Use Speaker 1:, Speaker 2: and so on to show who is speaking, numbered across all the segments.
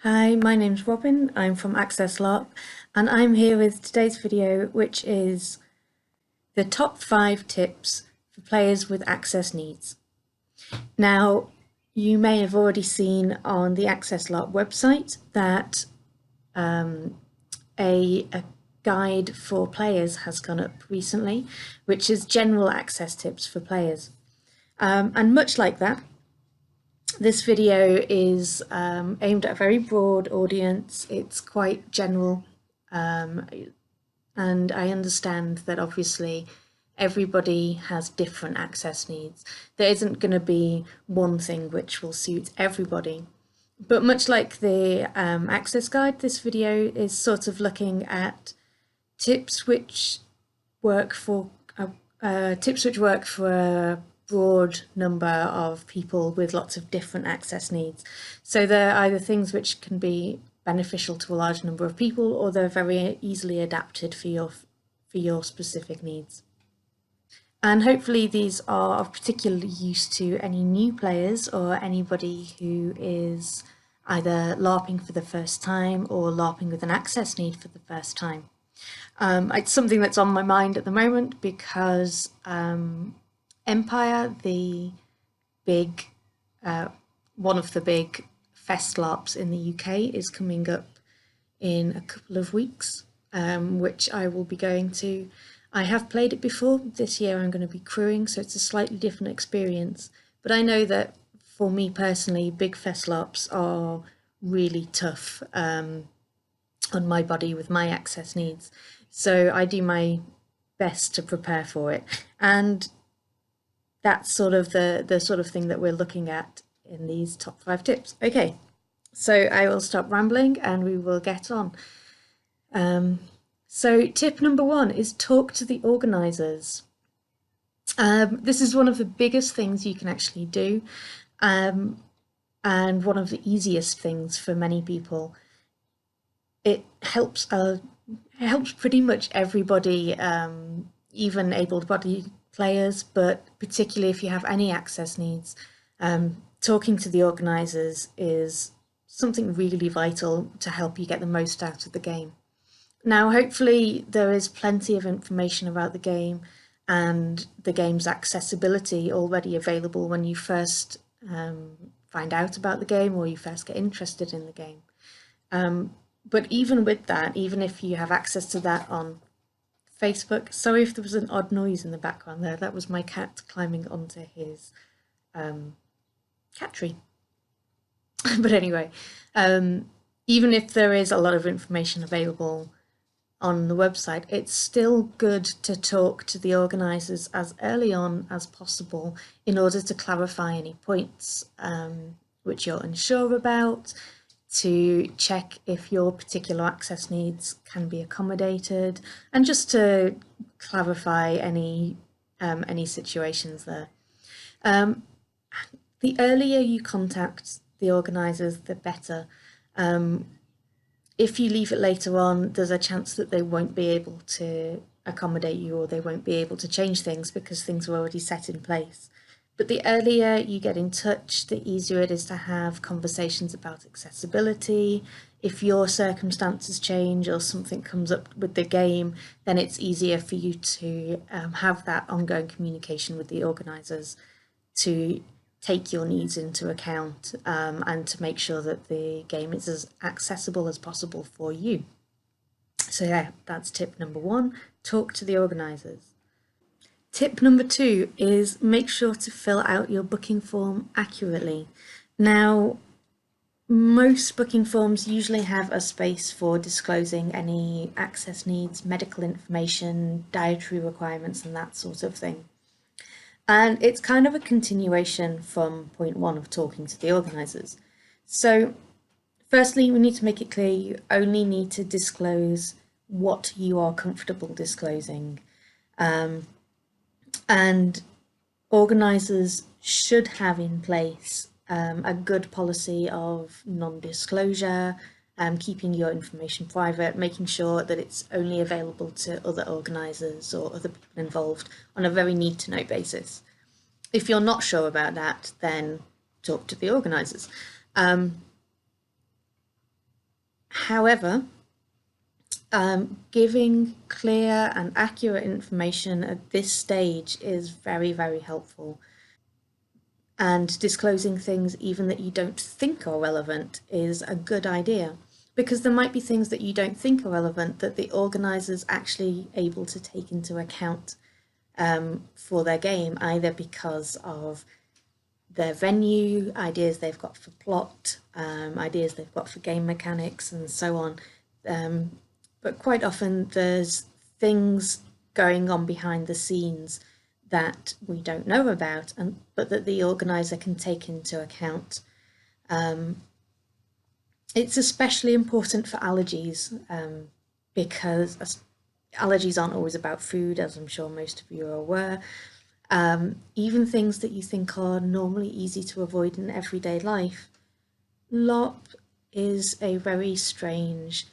Speaker 1: Hi, my name's Robin. I'm from Access LARP, and I'm here with today's video, which is the top 5 tips for players with access needs. Now, you may have already seen on the Access LARP website that a guide for players has gone up recently, which is general access tips for players. And much like that, this video is aimed at a very broad audience. It's quite general, and I understand that obviously everybody has different access needs. There isn't going to be one thing which will suit everybody. But much like the access guide, this video is sort of looking at tips which work for a broad number of people with lots of different access needs. So they're either things which can be beneficial to a large number of people, or they're very easily adapted for your specific needs. And hopefully these are of particular use to any new players or anybody who is either LARPing for the first time or LARPing with an access need for the first time. It's something that's on my mind at the moment because Empire, the big one of the big fest LARPs in the UK, is coming up in a couple of weeks, which I will be going to. I have played it before. This year I'm going to be crewing, so it's a slightly different experience. But I know that for me personally, big fest LARPs are really tough on my body with my access needs. So I do my best to prepare for it. And that's sort of the sort of thing that we're looking at in these top 5 tips. Okay, so I will stop rambling and we will get on. So tip number 1 is talk to the organisers. This is one of the biggest things you can actually do, and one of the easiest things for many people. It helps pretty much everybody, even able-bodied players, but particularly if you have any access needs. Talking to the organisers is something really vital to help you get the most out of the game. Now, hopefully there is plenty of information about the game and the game's accessibility already available when you first find out about the game or you first get interested in the game. But even with that, even if you have access to that on Facebook, sorry if there was an odd noise in the background there, that was my cat climbing onto his cat tree. But anyway, even if there is a lot of information available on the website, it's still good to talk to the organisers as early on as possible in order to clarify any points which you're unsure about, to check if your particular access needs can be accommodated, and just to clarify any situations there. The earlier you contact the organisers, the better. If you leave it later on, there's a chance that they won't be able to accommodate you, or they won't be able to change things because things are already set in place. But the earlier you get in touch, the easier it is to have conversations about accessibility. If your circumstances change or something comes up with the game, then it's easier for you to have that ongoing communication with the organisers to take your needs into account, and to make sure that the game is as accessible as possible for you. So yeah, that's tip number 1, talk to the organisers. Tip number 2 is make sure to fill out your booking form accurately. Now, most booking forms usually have a space for disclosing any access needs, medical information, dietary requirements, and that sort of thing. And it's kind of a continuation from point 1 of talking to the organisers. So firstly, we need to make it clear you only need to disclose what you are comfortable disclosing. And organisers should have in place a good policy of non-disclosure, keeping your information private, making sure that it's only available to other organisers or other people involved on a very need-to-know basis. If you're not sure about that, then talk to the organisers. However, giving clear and accurate information at this stage is very, very helpful. And disclosing things even that you don't think are relevant is a good idea, because there might be things that you don't think are relevant that the organisers actually able to take into account for their game, either because of their venue, ideas they've got for plot, ideas they've got for game mechanics, and so on. But quite often there's things going on behind the scenes that we don't know about, but that the organizer can take into account. It's especially important for allergies, because allergies aren't always about food, as I'm sure most of you are aware. Even things that you think are normally easy to avoid in everyday life. LARP is a very strange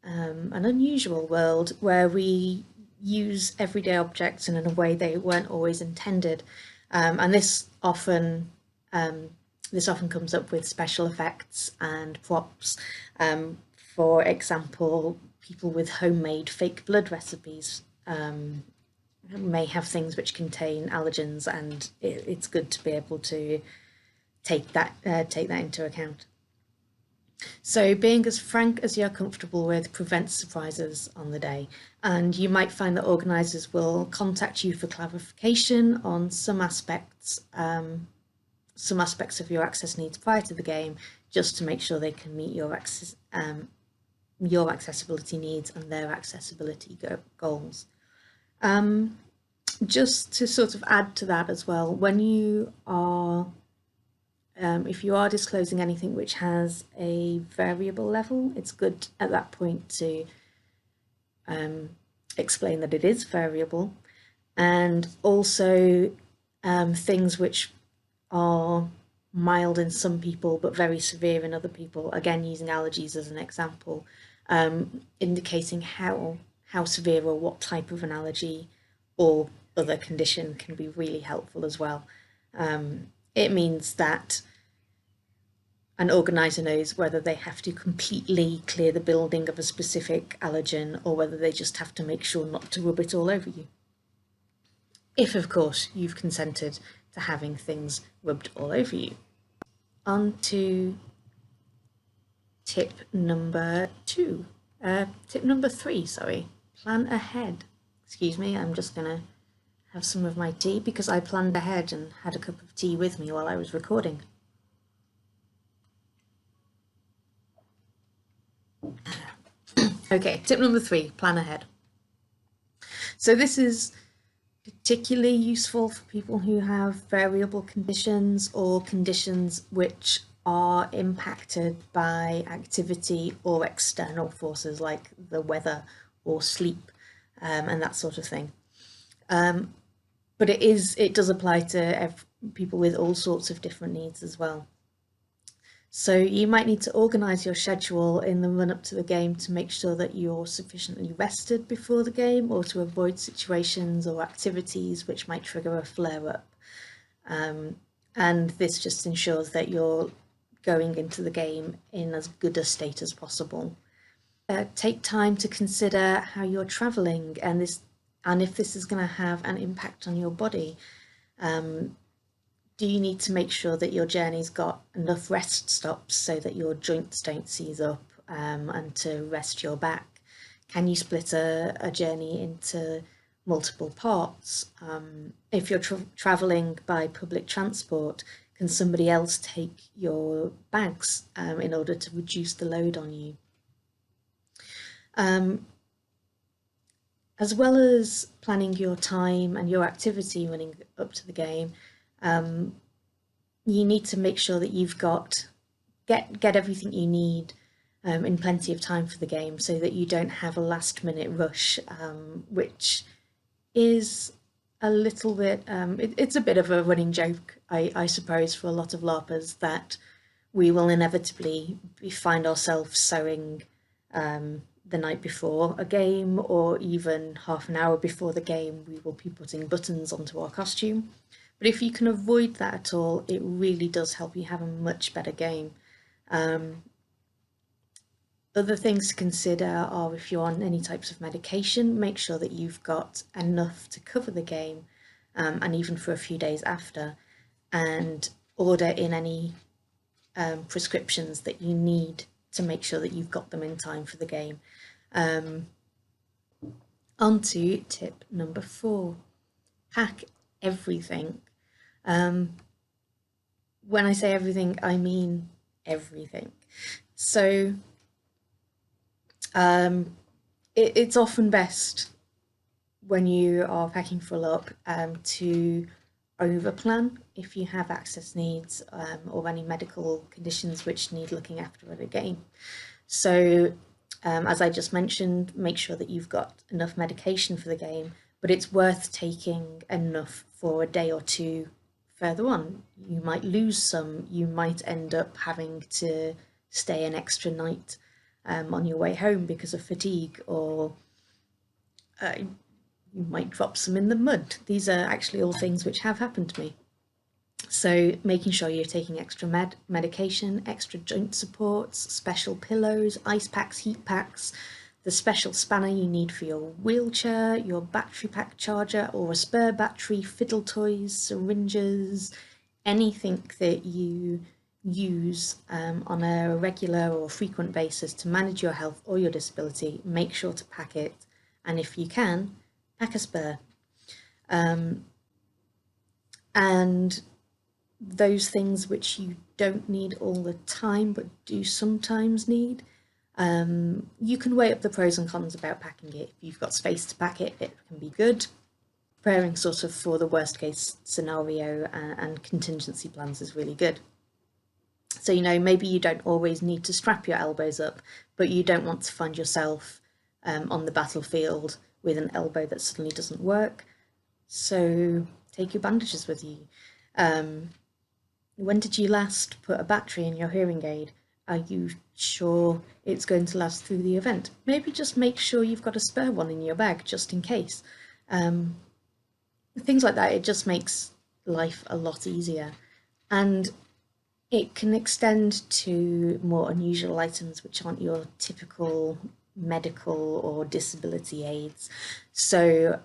Speaker 1: and unusual world where we use everyday objects in a way they weren't always intended, and this often comes up with special effects and props. For example, people with homemade fake blood recipes may have things which contain allergens, and it's good to be able to take that into account. So being as frank as you're comfortable with prevents surprises on the day, and you might find that organisers will contact you for clarification on some aspects of your access needs prior to the game, just to make sure they can meet your accessibility needs and their accessibility goals. Just to sort of add to that as well, when you are if you are disclosing anything which has a variable level, it's good at that point to explain that it is variable, and also things which are mild in some people but very severe in other people, again using allergies as an example, indicating how severe or what type of an allergy or other condition can be really helpful as well. It means that an organizer knows whether they have to completely clear the building of a specific allergen or whether they just have to make sure not to rub it all over you. If, of course, you've consented to having things rubbed all over you. On to tip number 3, sorry. Plan ahead. Excuse me, I'm just gonna have some of my tea because I planned ahead and had a cup of tea with me while I was recording. Okay, tip number 3, plan ahead. So this is particularly useful for people who have variable conditions or conditions which are impacted by activity or external forces like the weather or sleep, and that sort of thing. But it does apply to people with all sorts of different needs as well. So you might need to organise your schedule in the run up to the game to make sure that you're sufficiently rested before the game, or to avoid situations or activities which might trigger a flare up. And this just ensures that you're going into the game in as good a state as possible. Take time to consider how you're travelling and if this is going to have an impact on your body. Do you need to make sure that your journey's got enough rest stops so that your joints don't seize up, and to rest your back? Can you split a journey into multiple parts? If you're travelling by public transport, can somebody else take your bags in order to reduce the load on you? As well as planning your time and your activity running up to the game, you need to make sure that you've get everything you need in plenty of time for the game, so that you don't have a last minute rush, which is a little bit, it's a bit of a running joke, I suppose, for a lot of LARPers, that we will inevitably find ourselves sewing the night before a game, or even half an hour before the game, we will be putting buttons onto our costume. But if you can avoid that at all, it really does help you have a much better game. Other things to consider are if you're on any types of medication, make sure that you've got enough to cover the game, and even for a few days after, and order in any prescriptions that you need to make sure that you've got them in time for the game. On to tip number 4, pack everything. When I say everything, I mean everything. So it's often best when you are packing for a LARP to overplan if you have access needs or any medical conditions which need looking after at a game. So as I just mentioned, make sure that you've got enough medication for the game, but it's worth taking enough for a day or two further on. You might lose some, you might end up having to stay an extra night on your way home because of fatigue, or you might drop some in the mud. These are actually all things which have happened to me. So making sure you're taking extra medication, extra joint supports, special pillows, ice packs, heat packs, the special spanner you need for your wheelchair, your battery pack charger or a spare battery, fiddle toys, syringes, anything that you use on a regular or frequent basis to manage your health or your disability, make sure to pack it. And if you can, pack a spare. And those things which you don't need all the time but do sometimes need, you can weigh up the pros and cons about packing it. If you've got space to pack it, it can be good. Preparing sort of for the worst case scenario and contingency plans is really good. So, you know, maybe you don't always need to strap your elbows up, but you don't want to find yourself on the battlefield with an elbow that suddenly doesn't work. So take your bandages with you. When did you last put a battery in your hearing aid? Are you sure it's going to last through the event? Maybe just make sure you've got a spare one in your bag just in case. Things like that, it just makes life a lot easier. And it can extend to more unusual items which aren't your typical medical or disability aids. So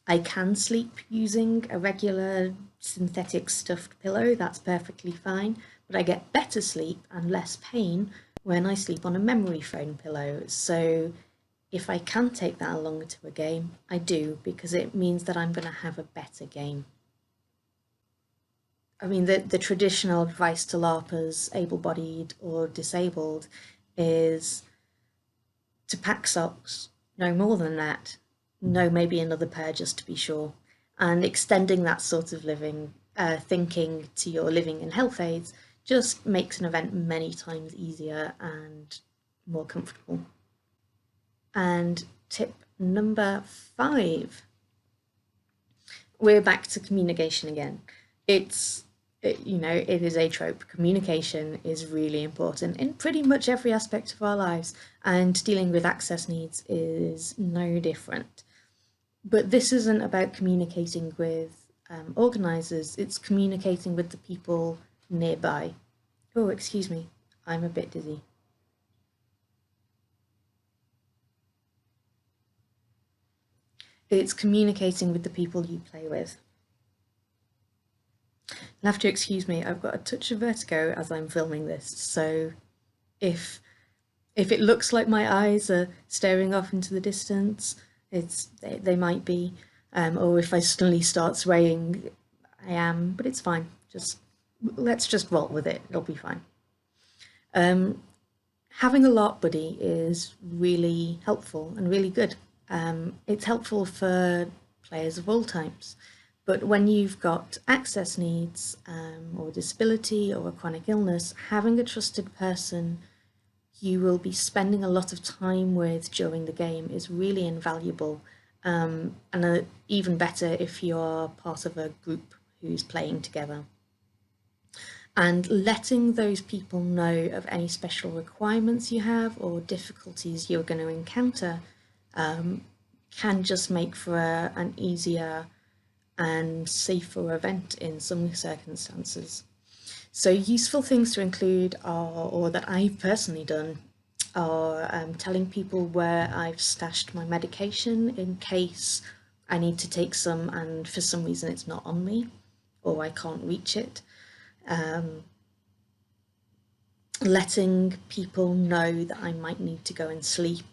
Speaker 1: I can sleep using a regular synthetic stuffed pillow, that's perfectly fine, but I get better sleep and less pain when I sleep on a memory foam pillow. So if I can take that along to a game, I do, because it means that I'm going to have a better game. I mean, the traditional advice to LARPers, able-bodied or disabled, is to pack socks, no more than that, no, maybe another pair just to be sure, and extending that sort of living, thinking to your living and health aids just makes an event many times easier and more comfortable. And tip number 5, we're back to communication again. It is a trope. Communication is really important in pretty much every aspect of our lives, and dealing with access needs is no different. But this isn't about communicating with organisers, it's communicating with the people nearby. Oh, excuse me, I'm a bit dizzy. It's communicating with the people you play with. You'll have to excuse me, I've got a touch of vertigo as I'm filming this, so if it looks like my eyes are staring off into the distance, they might be, or if I suddenly start swaying, I am, but it's fine. Let's just roll with it, it'll be fine. Having a LARP buddy is really helpful and really good. It's helpful for players of all types, but when you've got access needs or disability or a chronic illness, having a trusted person you will be spending a lot of time with during the game is really invaluable, and even better if you're part of a group who's playing together. And letting those people know of any special requirements you have or difficulties you're going to encounter can just make for an easier and safer event in some circumstances. So useful things to include are, or that I've personally done, are telling people where I've stashed my medication in case I need to take some and for some reason it's not on me or I can't reach it. Letting people know that I might need to go and sleep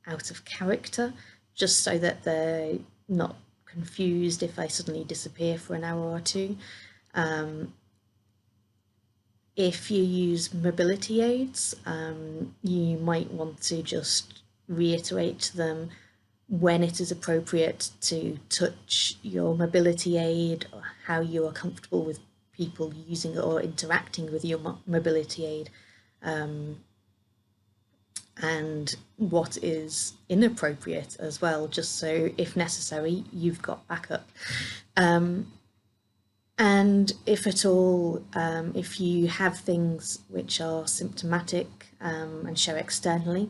Speaker 1: out of character, just so that they're not confused if I suddenly disappear for an hour or two. If you use mobility aids, you might want to just reiterate to them when it is appropriate to touch your mobility aid, or how you are comfortable with people using or interacting with your mobility aid, and what is inappropriate as well, just so if necessary you've got backup. And if at all, if you have things which are symptomatic and show externally,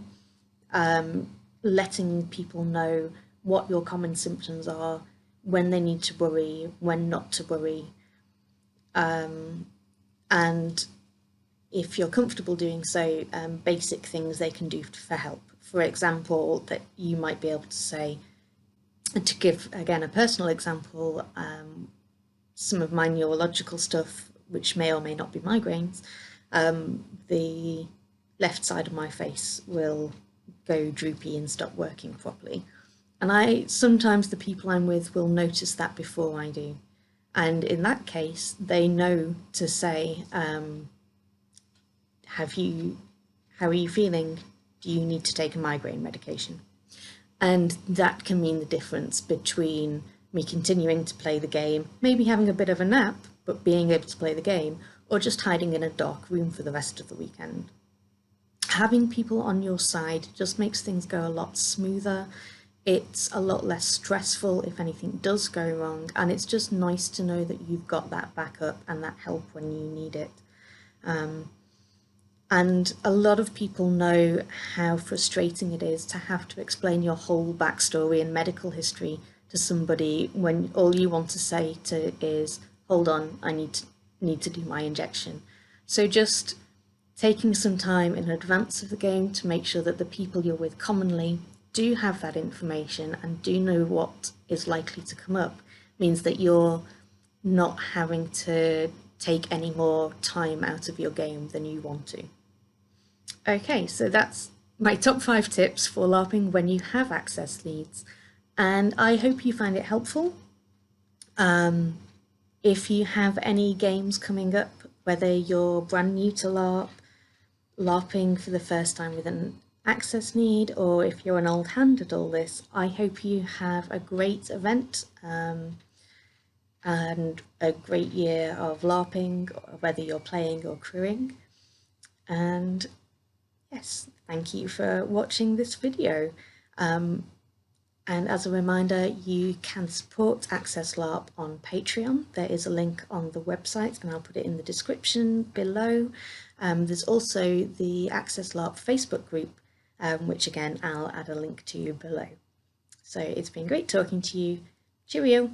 Speaker 1: letting people know what your common symptoms are, when they need to worry, when not to worry, and if you're comfortable doing so, basic things they can do for help. For example, that you might be able to say, to give again a personal example, some of my neurological stuff, which may or may not be migraines, the left side of my face will go droopy and stop working properly. And sometimes the people I'm with will notice that before I do. And in that case, they know to say, how are you feeling? Do you need to take a migraine medication? And that can mean the difference between me continuing to play the game, maybe having a bit of a nap, but being able to play the game, or just hiding in a dark room for the rest of the weekend. Having people on your side just makes things go a lot smoother. It's a lot less stressful if anything does go wrong, and it's just nice to know that you've got that backup and that help when you need it. And a lot of people know how frustrating it is to have to explain your whole backstory and medical history to somebody when all you want to say is, hold on, I need to do my injection. So just taking some time in advance of the game to make sure that the people you're with commonly do have that information and do know what is likely to come up means that you're not having to take any more time out of your game than you want to. Okay, so that's my top 5 tips for LARPing when you have access needs, and I hope you find it helpful. If you have any games coming up, whether you're brand new to LARP, LARPing for the first time with an access need, or if you're an old hand at all this, I hope you have a great event and a great year of LARPing, whether you're playing or crewing. And yes, thank you for watching this video. And as a reminder, you can support Access LARP on Patreon. There is a link on the website and I'll put it in the description below. There's also the Access LARP Facebook group, which again, I'll add a link to below. So it's been great talking to you. Cheerio.